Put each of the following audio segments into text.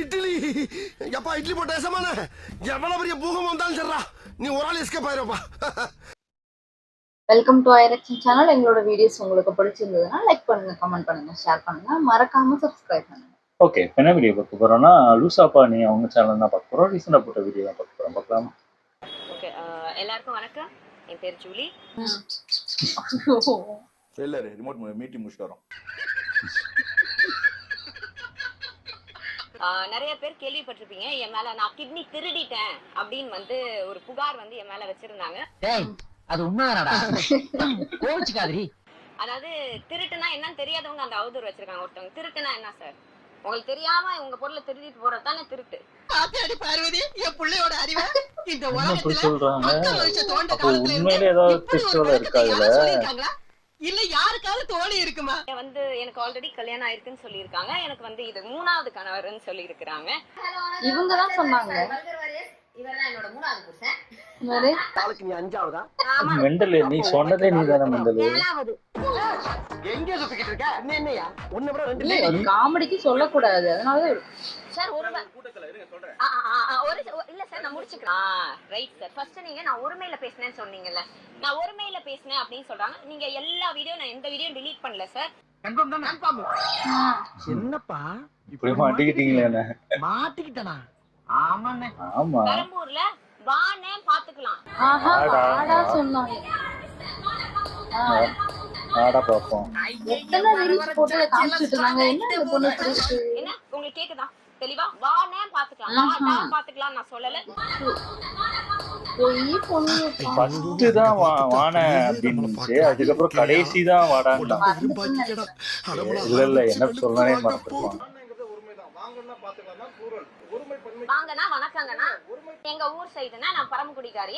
இட்லி எப்பா இட்லி போட்ட சமான எவ்வளவு பெரிய பூகம் வந்தாலும் சரிடா நீ ஒரு ஆள் எஸ்கேப் ஆயிருப்பா. வெல்கம் டு ஐரக்ஷன் சேனல். எங்களோட வீடியோஸ் உங்களுக்கு பிடிச்சிருந்ததுன்னா லைக் பண்ணுங்க, கமெண்ட் பண்ணுங்க, ஷேர் பண்ணுங்க, மறக்காம சப்ஸ்கிரைப் பண்ணுங்க. ஓகே, என்ன வீடியோ பார்க்க போறோம்னா லூசாப்பா நீ அவங்க சேனல் தான் பார்க்க போறோம். ரீசெண்டாக போட்ட வீடியோ தான் பார்க்க போறோம். பார்க்கலாமா? ஓகே, எல்லாருக்கும் வணக்கம். என் பேர் ஜூலி. ட்ரெய்லர் ரிமோட் மீட்டிங் முடிச்சுட்டு வரோம். நிறைய பேர் கேள்விப்பட்டிருப்பீங்க என் மேல நான் கிட்னி திருடிட்டேன் அப்படின்னு வந்து ஒரு புகார் வந்து என் மேல வச்சிருந்தாங்க. அது உண்மைதானடா, கோவிச்சுக்காதீ. அதாவது திருட்டுனா என்னன்னு தெரியாதவங்க அந்த அவதூறு வச்சிருக்காங்க. ஒருத்தவங்க திருட்டுனா என்ன சார், உங்களுக்கு தெரியாம உங்க பொருளை திருடிட்டு போறது தானே திருட்டு. பார்வதி, என் பிள்ளையோட அறிவை இந்த அப்படி சொல்றாங்க. அப்போ உண்மையிலே ஏதாவது ட்விஸ்டோட இருக்காதுல்ல? இல்ல யாருக்காவது தோழி இருக்குமா? வந்து எனக்கு ஆல்ரெடி கல்யாணம் ஆயிருக்குன்னு சொல்லியிருக்காங்க. எனக்கு வந்து இது 3வது கணவர்னு சொல்லி இருக்கிறாங்க. இவங்க தான் சொன்னாங்க. இவர்தான் என்னோட 3வது புருஷன். நாளைக்கு நீ 5ஆவதா? மெண்டல், நீ சொன்னதே நீ தானே மெண்டல். எங்க சுத்திக்கிட்டு இருக்க? என்னையா ஒண்ணு விட ரெண்டு இல்ல, இது காமெடிக்கு சொல்லக்கூடாது, அதனாலதான் சார் ஒரு இல்ல சார் நான் முடிச்சுக்கிறேன். ரைட் சார், ஃபர்ஸ்ட் நீங்க நான் ஒருமையில பேசினேன்னு சொன்னீங்கல்ல, நான் ஒருமையில பேசினேன் அப்படின்னு சொல்றாங்க. நீங்க எல்லா வீடியோ நான் எந்த வீடியோ delete பண்ணல சார். கன்ஃபார்ம் தான். கன்ஃபார்ம். என்னப்பா இப்படி மாட்டிக்கிட்டீங்களே? என்ன மாட்டிக்கிட்டனா? ஆமாண்ணே. ஆமா, பெரம்பூர்ல வானே பாத்துக்கலாம். ஆஹா ஆடா சொன்னாங்க. ஆடா பாப்போம். எத்தனை ரீல்ஸ் போட்டு காமிச்சிட்டு இருந்தாங்க. என்ன இந்த பொண்ணு திருட்டு? என்ன உங்களுக்கு கேக்குதா தெளிவா? வானே பாத்துக்கலாம், வாடா பாத்துக்கலாம் நான் சொல்லல. போய் பொண்ணு ஃபர்ஸ்ட் தான் வான அப்படின்னுச்சு, அதுக்கப்புறம் கடைசி தான் வாடான்னு. இல்ல இல்ல, என்ன சொல்லனே மறந்துருப்பான். வாங்கண்ணா வணக்கங்கண்ணா. எங்க ஊர் சைடுனா நான் பரமக்குடிக்காரி.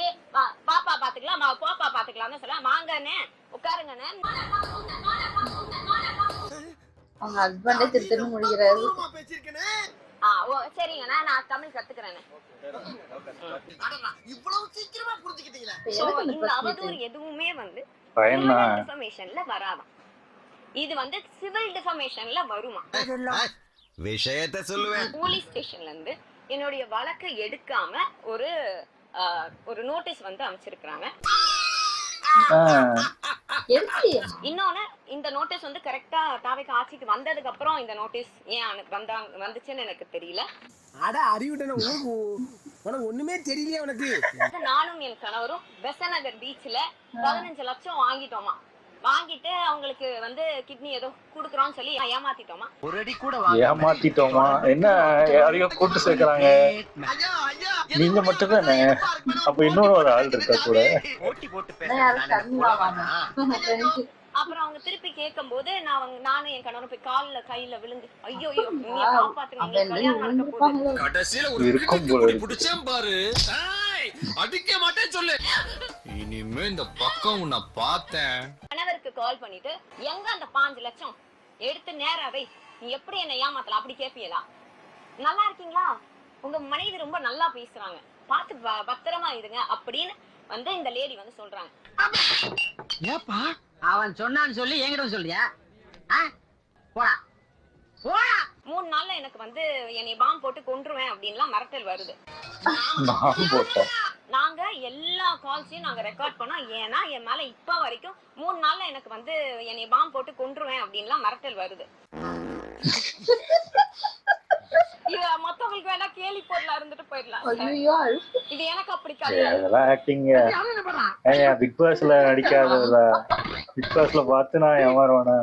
பாப்பா பாத்துக்கலாம், பாப்பா பாத்துக்கலாம்னு சொல்ல. வாங்கண்ணே உட்காருங்கண்ணே. அவங்க ஹஸ்பண்டே திருட்டு முடிக்கிறாரு. சரிங்கண்ணா, நான் தமிழ் கத்துக்கிறேன். இவ்வளவு சீக்கிரமா புரிஞ்சுக்கிட்டீங்களா? இந்த அவதூறு எதுவுமே வந்து டிஃபமேஷன்ல வராதாம். இது வந்து சிவில் டிஃபமேஷன்ல வருமா? விஷயத்தை சொல்லுவேன். போலீஸ் ஸ்டேஷன்ல இருந்து என்னுடைய வழக்கை எடுக்காம ஒரு நோட்டீஸ் வந்து அமைச்சிருக்காங்க. இன்னொன்னு, இந்த நோட்டீஸ் வந்து கரெக்டா தாவைக்கு ஆட்சிக்கு வந்ததுக்கு அப்புறம் இந்த நோட்டீஸ் ஏன் வந்துச்சுன்னு எனக்கு தெரியல. அட அறிவுடன உனக்கு ஒண்ணுமே தெரியலையா உனக்கு? நானும் என் கணவரும் பெசநகர் பீச்ல 15 லட்சம் வாங்கிட்டோமா. வாங்கிட்டு அவங்களுக்கு வந்து கிட்னி ஏதோ குடுக்குறோம்னு சொல்லி ஏமாத்திட்டோமா. ஒரு அடி கூட ஏமாத்திட்டோமா? என்ன யாரையோ கூட்டு சேர்க்கறாங்க. நீங்க மட்டும் தானே? அப்ப இன்னொரு ஒரு ஆள் இருக்கா கூட? அப்புறம் அவங்க திருப்பி கேட்கும் போது நானும் என் கணவரும் போய் கையில விழுந்து ஐயோ நீங்க காப்பாத்துங்க, கடைசியில ஒரு இருக்கும் புடிச்சேன் பாரு, அடிக்க மாட்டேன்னு சொல்லு. இனிமே இந்த பக்கம் உன்னை பார்த்தேன். கணவருக்கு கால் பண்ணிட்டு எங்க அந்த 5 லட்சம் எடுத்து நேராவே நீ எப்படி என்ன ஏமாத்தலாம் அப்படி கேப்பீங்களா? நல்லா இருக்கீங்களா, உங்க மனைவி ரொம்ப நல்லா பேசுறாங்க, பார்த்து பத்திரமா இருங்க அப்படின்னு வந்து இந்த லேடி வந்து சொல்றாங்க. ஏப்பா அவன் சொன்னான்னு சொல்லி என்கிட்ட சொல்றியா? போடா போடா. 3 நாள்ல எனக்கு வந்து என்னை பாம் போட்டு கொன்றுவேன் அப்படின்லாம் மிரட்டல் வருது. நாங்க எல்லா கால்ஸையும் நாங்க ரெக்கார்ட் பண்ணோம். ஏன்னா என் மேல இப்ப வரைக்கும் 3 நாள்ல எனக்கு வந்து என்னை பாம் போட்டு கொன்றுவேன் அப்படின்லாம் மிரட்டல் வருது. இது மத்தவங்களுக்கு வேணா கேலி பொருளா இருந்துட்டு போயிடலாம். இது எனக்கு அப்படி கிடையாது. பிக் பாஸ்ல நடிக்காத பிக் பாஸ்ல பார்த்து நான் ஏமாறுவானா?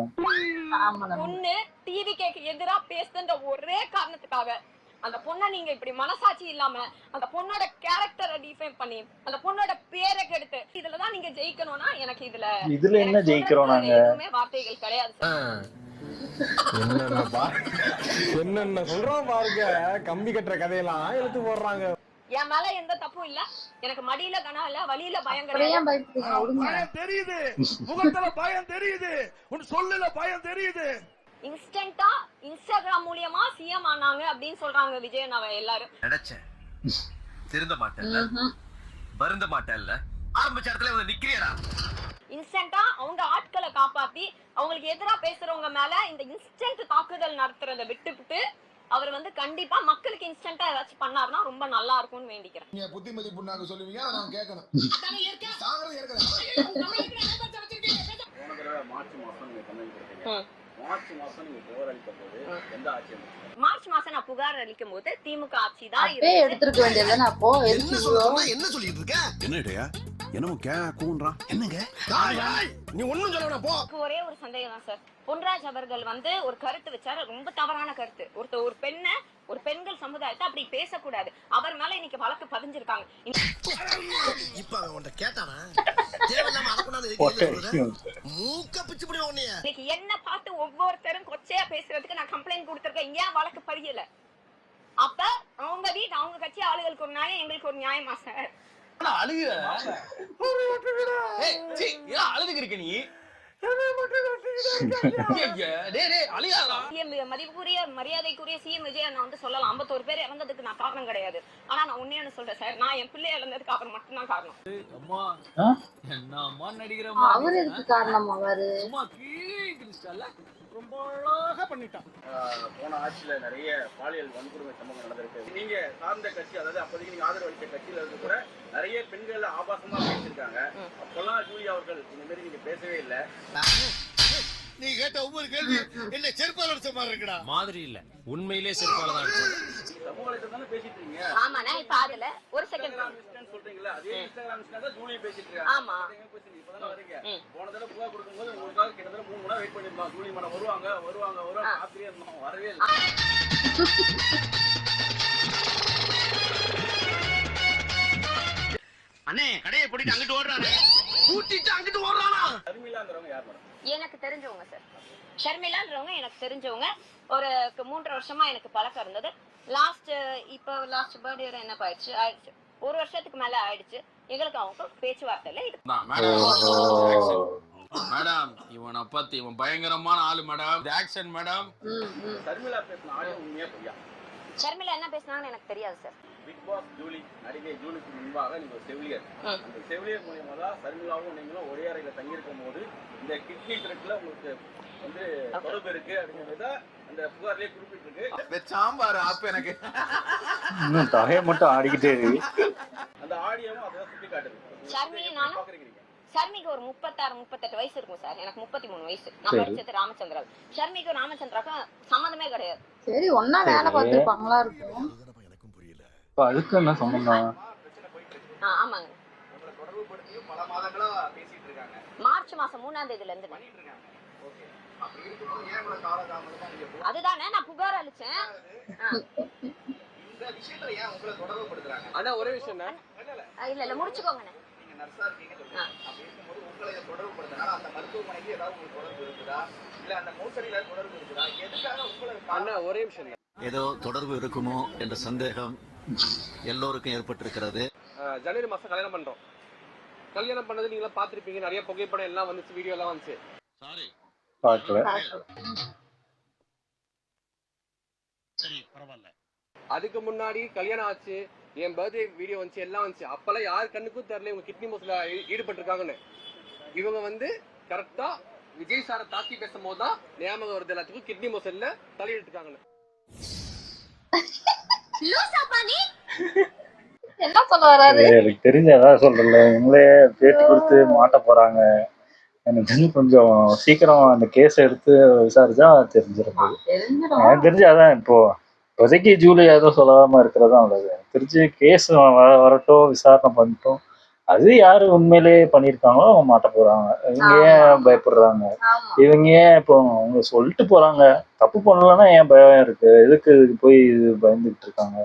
பொண்ணு டிவி கேக்கு எதிரா பேசுன்ற ஒரே காரணத்துக்காக அந்த பொண்ணை நீங்க இப்படி மனசாட்சி இல்லாம அந்த பொண்ணோட கேரக்டரை டிஃபைன் பண்ணி அந்த பொண்ணோட பேரை கெடுத்து இதுலதான் நீங்க ஜெயிக்கணும்னா எனக்கு இதுல என்ன ஜெயிக்கிறோம் நாங்க? எதுவுமே வார்த்தைகள் கிடையாது. என்னென்ன சொல்றோம் பாருங்க, கம்பி கட்டுற கதையெல்லாம் எடுத்து போடுறாங்க. என் மேல எந்த தப்பும் இல்ல. எனக்கு மடியில கணம் இல்ல, வலியில பயம் கிடையாது. தெரியுது முகத்துல பயம் தெரியுது, உன் சொல்லுல பயம் தெரியுது. இன்ஸ்டன்டா இன்ஸ்டாகிராம் மூலியமா சிஎம் ஆனாங்க அப்படின்னு சொல்றாங்க விஜய் அண்ணாவை எல்லாரும். நினைச்சேன் திருந்த மாட்டேன்ல, வருந்த மாட்டேன்ல, ஆரம்பிச்ச இடத்துல வந்து நிக்கிறியடா. இன்ஸ்டன்டா அவங்க ஆட்களை காப்பாத்தி அவங்களுக்கு எதிரா பேசுறவங்க மேல இந்த இன்ஸ்டன்ட் தாக்குதல் நடத்துறதை விட்டுவிட்டு அவர் வந்து கண்டிப்பா மக்களுக்கு இன்ஸ்டன்டா ஏதாச்சும் பண்ணாருன்னா ரொம்ப நல்லா இருக்கும்னு வேண்டிக்கிறேன். நீங்க புத்திமதி புண்ணாக்கு சொல்லுவீங்க, அதை நான் கேட்கணும். மார்ச் மாசம் நான் புகார் அளிக்கும் போது திமுக ஆட்சி தான் அப்பே எடுத்துருக்க வேண்டியதுதானே. அப்போ என்ன சொல்றா, என்ன சொல்லிட்டு இருக்க? என்னடா என்னமோ கூன்றா என்னங்க நீ ஒண்ணும் சொல்ல போ. ஒரே ஒரு சந்தேகம் தான் சார். பொன்ராஜ் அவர்கள் வந்து ஒரு கருத்து வச்சாரு, ரொம்ப தவறான கருத்து. ஒரு பெண்ணை ஒரு பெண்கள் சமுதாயத்தை அப்படி பேசக்கூடாது. அவர் மேல இன்னைக்கு வழக்கு பதிஞ்சிருக்காங்க. இப்ப அவன் உன்கிட்ட கேட்டானா மூக்க பிச்சு பிடி உன்னைய. இன்னைக்கு என்ன பார்த்து ஒவ்வொருத்தரும் கொச்சையா பேசுறதுக்கு நான் கம்ப்ளைண்ட் கொடுத்திருக்கேன். ஏன் வழக்கு பதியல? அப்ப அவங்க வீட்டு அவங்க கட்சி ஆளுகளுக்கு ஒரு நியாயம், எங்களுக்கு ஒரு நியாயமா சார்? அழுதுக்கு இருக்க நீ மதிப்புக்குரிய மரியாதைக்குரிய சிஎம் விஜய் அண்ணா வந்து சொல்லலாம் 51 பேர் இறந்ததுக்கு நான் காரணம் கிடையாது. ஆனா நான் ஒண்ணே சொல்றேன் சார், நான் என் பிள்ளை இழந்ததுக்கு அவர் மட்டும்தான் காரணம். அவர் எதுக்கு காரணம்? அவரு ரொம்ப அழகா பண்ணிட்டான். போன ஆட்சியில நிறைய பாலியல் வன்கொடுமை சம்பவம் நடந்திருக்கு. நீங்க சார்ந்த கட்சி, அதாவது அப்போதைக்கு நீங்க ஆதரவு அளித்த கட்சியில இருந்து கூட நிறைய பெண்கள் ஆபாசமா பேசியிருக்காங்க. அப்பெல்லாம் ஜூலி அவர்கள் இந்த மாதிரி நீங்க பேசவே இல்லை. நீ கேட்ட ஒவ்வொரு கேள்வி என்ன செருப்பால அடிச்ச மாதிரி இருக்குடா. மாதிரி இல்ல, உண்மையிலே செருப்பால தான் அடிச்சது. சமூகத்தை தானே பேசிட்டு இருக்கீங்க. ஆமாண்ணா, இப்ப அதுல ஒரு செகண்ட் சொல்றீங்களா? அதே இன்ஸ்டாகிராம் தான் ஜூலி பேசிட்டு இருக்காங்க. ஆமா, இப்பதானே வரீங்க. போன தடவை புகார் கொடுக்கும்போது உங்களுக்காக கிட்டத்தட்ட 3 மணி நேரம் வெயிட் பண்ணிருந்தோம். ஜூலி மேடம் வருவாங்க காத்திரே இருந்தோம், வரவே இல்லை. அண்ணே கடையை போட்டுட்டு அங்கிட்டு ஓடுறானே, கூட்டிட்டு அங்கிட்டு ஓடுறானா? ஷர்மிளாங்கிறவங்க யார் மேடம்? எனக்கு தெரிஞ்சவங்க சார். ஷர்மிளான்றவங்க எனக்கு தெரிஞ்சவங்க. ஒரு 3 வருஷமா எனக்கு பழக்கம் இருந்தது. லாஸ்ட் பர்த்டே என்ன ஆயிடுச்சு, 1 வருஷத்துக்கு மேல ஆயிடுச்சு. எங்களுக்கு அவங்க பேச்சுவார்த்தை இல்லை. மேடம் இவனை பத்தி இவன் பயங்கரமான ஆளு மேடம். Action madam. ஷர்மிளா பேசின ஆடியோ உண்மையா பொய்யா? ஷர்மிளா என்ன பேசினாங்கன்னு எனக்கு தெரியாது சார். பிக் பாஸ் ஜூலி நடிகை ஜூலிக்கு முன்பாக நீங்க ஒரு செவிலியர், அந்த செவிலியர் மூலியமா தான் ஷர்மிளாவும் நீங்களும் ஒரே அறையில தங்கியிருக்கும் போது இந்த கிட்னி திருட்டுல உங்களுக்கு வந்து தொடர்பு இருக்கு அப்படிங்கிறத அந்த புகார்லயே குறிப்பிட்டிருக்கு. சாம்பார் அப்ப எனக்கு இன்னும் தகையை மட்டும் ஆடிக்கிட்டே இருக்கு. அந்த ஆடியோவும் அதான் சுட்டி காட்டுது. ஷர்மிக்கு ஒரு 36-38 வயசு இருக்கும் சார். எனக்கு 33 வயசு. நான் படிச்சது ராமச்சந்திரா. ஷர்மிக்கும் ராமச்சந்திராக்கும் சம்மந்தமே கிடையாது. சரி, ஒன்னா வேலை பார்த்துருப்பாங்களா இருக்கும். அதுக்கு என்ன சம்பந்தம்? ஆமாங்க, மார்ச் மாசம் 3ஆம் தேதியில இருந்து. அதுதானே நான் புகார் அளிச்சேன். ஆனா ஒரே விஷயம் இல்ல முடிச்சுக்கோங்க. ஒரே விஷயம் ஏதோ தொடர்பு இருக்குமோ என்ற சந்தேகம் எல்லோருக்கும் ஏற்பட்டிருக்கிறது. ஜனவரி மாசம் கல்யாணம் பண்றோம். கல்யாணம் பண்ணது நீங்க பாத்திருப்பீங்க, நிறைய புகைப்படம் எல்லாம் வந்துச்சு, வீடியோ எல்லாம் வந்துச்சு. அதுக்கு முன்னாடி கல்யாணம் ஆச்சு, என் பர்த்டே வீடியோ வந்துச்சு, எல்லாம் வந்துச்சு. அப்பெல்லாம் யார் கண்ணுக்கும் தெரியல இவங்க கிட்னி மோசல ஈடுபட்டிருக்காங்கன்னு. இவங்க வந்து கரெக்டா விஜய் சாரை தாக்கி பேசும் போதுதான் ஞாபகம் வருது எல்லாத்துக்கும் கிட்னி மோசல்ல தலையிட்டுருக்காங்கன்னு. என்ன சொல்ல வராரு? எனக்கு தெரிஞ்சதான் சொல்றேன்ல, இவங்களே பேட்டி கொடுத்து மாட்ட போறாங்க. எனக்கு தெரிஞ்சு கொஞ்சம் சீக்கிரம் அந்த கேஸ் எடுத்து விசாரிச்சா தெரிஞ்சிருக்கும். எனக்கு தெரிஞ்சு அதான் இப்போதைக்கு ஜூலி ஏதோ சொல்லாம இருக்கிறதா உள்ளது. தெரிஞ்சு கேஸ் வரட்டும், விசாரணை பண்ணிட்டோம், அது யாரு உண்மையிலேயே பண்ணிருக்காங்களோ அவங்க மாட்ட போறாங்க. இவங்க ஏன் பயப்படுறாங்க? இவங்க ஏன் இப்போ அவங்க சொல்லிட்டு போறாங்க, தப்பு பண்ணலன்னா ஏன் பயம் இருக்கு? எதுக்கு போய் பயந்துகிட்டு இருக்காங்க?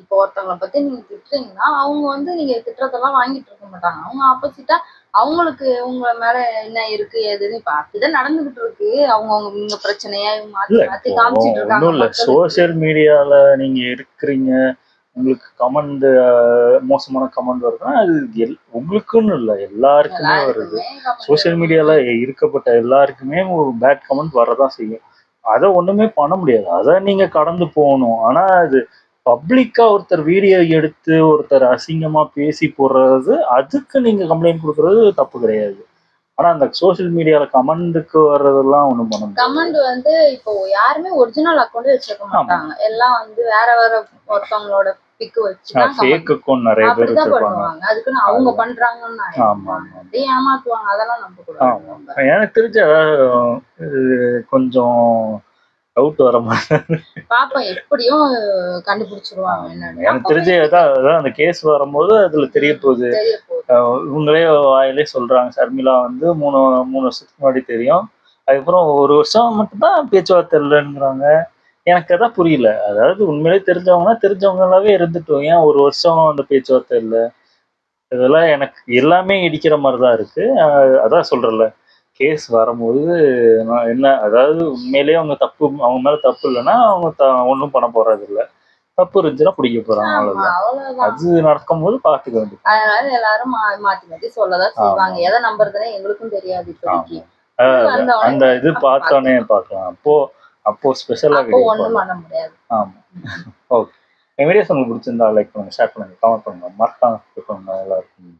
இப்போ ஒருத்தவங்களை பத்தி நீங்க திட்டுறீங்கன்னா அவங்க வந்து நீங்க திட்டுறதெல்லாம் வாங்கிட்டு இருக்க மாட்டாங்க. அவங்க ஆப்போசிட்டா அவங்களுக்கு உங்க மேல என்ன இருக்கு எதுன்னு இப்ப அப்படிதான் நடந்துகிட்டு இருக்கு. அவங்க நீங்க பிரச்சனையா மாத்தி மாத்தி காமிச்சிட்டு இருக்காங்க. இல்ல, சோசியல் மீடியால நீங்க இருக்கிறீங்க, உங்களுக்கு கமெண்ட் மோசமான கமெண்ட் வருதுன்னா அது உங்களுக்குன்னு இல்லை, எல்லாருக்குமே வருது. சோசியல் மீடியால இருக்கப்பட்ட எல்லாருக்குமே ஒரு பேட் கமெண்ட் வரதான் செய்யும். அதை ஒண்ணுமே பண்ண முடியாது, அதை நீங்க கடந்து போகணும். ஆனா அது பப்ளிக்கா ஒருத்தர் வீடியோ எடுத்து ஒருத்தர் அசிங்கமா பேசி போடுறது, அதுக்கு நீங்க கம்ப்ளைண்ட் கொடுக்கறது தப்பு கிடையாது. ஆனா அந்த சோசியல் மீடியால கமெண்ட்டுக்கு வர்றதெல்லாம் ஒண்ணும் பண்ண முடியாது. கமெண்ட் வந்து இப்போ யாருமே ஒரிஜினல் அக்கௌண்ட் வச்சிருக்க மாட்டாங்க. எல்லாம் வந்து வேற வேற ஒருத்தவங்களோட பிக் வச்சுதான் ஃபேக் அக்கௌண்ட் நிறைய பேர் அப்படிதான் வச்சிருப்பாங்க. பண்ணுவாங்க. அதுக்குன்னு அவங்க பண்றாங்கன்னு நான் ஆமா நினைக்கிறேன். அப்படியே ஏமாத்துவாங்க. அதெல்லாம் நம்ப கூடாது. எனக்கு தெரிஞ்ச இது கொஞ்சம் டவுட் வர மாதிரி பாப்போம், எப்படியும் கண்டுபிடிச்சிருவாங்க என்னன்னு. எனக்கு தெரிஞ்ச அதான் அந்த கேஸ் வரும்போது அதுல தெரிய போகுது. தெரிய போகுது. இவங்களே வாயிலே சொல்றாங்க, ஷர்மிளா வந்து 3 வருஷத்துக்கு முன்னாடி தெரியும், அதுக்கப்புறம் 1 வருஷம் மட்டும்தான் பேச்சுவார்த்தை இல்லைங்கிறாங்க. எனக்கு அதான் புரியல. அதாவது உண்மையிலே தெரிஞ்சவங்களாவே இருந்துட்டோம், ஏன் 1 வருஷம் அந்த பேச்சுவார்த்தை இல்லை? இதெல்லாம் எனக்கு எல்லாமே இடிக்கிற மாதிரி தான் இருக்கு. அதான் சொல்றேன்ல, கேஸ் வரும்போது நான் என்ன, அதாவது உண்மையிலேயே அவங்க மேல தப்பு இல்லைன்னா அவங்க ஒன்றும் பண்ண போறது இல்லை, தப்பு இருந்துச்சுன்னா பிடிக்க போறாங்க, அவ்வளவுதான். அவ்வளவுதான். அது நடக்கும்போது பார்த்துக்க வேண்டியது. அதனால எல்லாரும் மாத்தி மாத்தி சொல்லதான் செய்வாங்க. எதை நம்புறதுன்னு எங்களுக்கும் தெரியாது இப்போதைக்கு. அந்த இது பார்த்தோன்னே பார்க்கலாம். அப்போ ஸ்பெஷலா அப்போ ஒண்ணும் பண்ண முடியாது. ஆமா. ஓகே, என் வீடியோஸ் உங்களுக்கு பிடிச்சிருந்தா லைக் பண்ணுங்க, ஷேர் பண்ணுங்க, கமெண்ட் பண்ணுங்க, மறக்காம எல்லாருக்கும்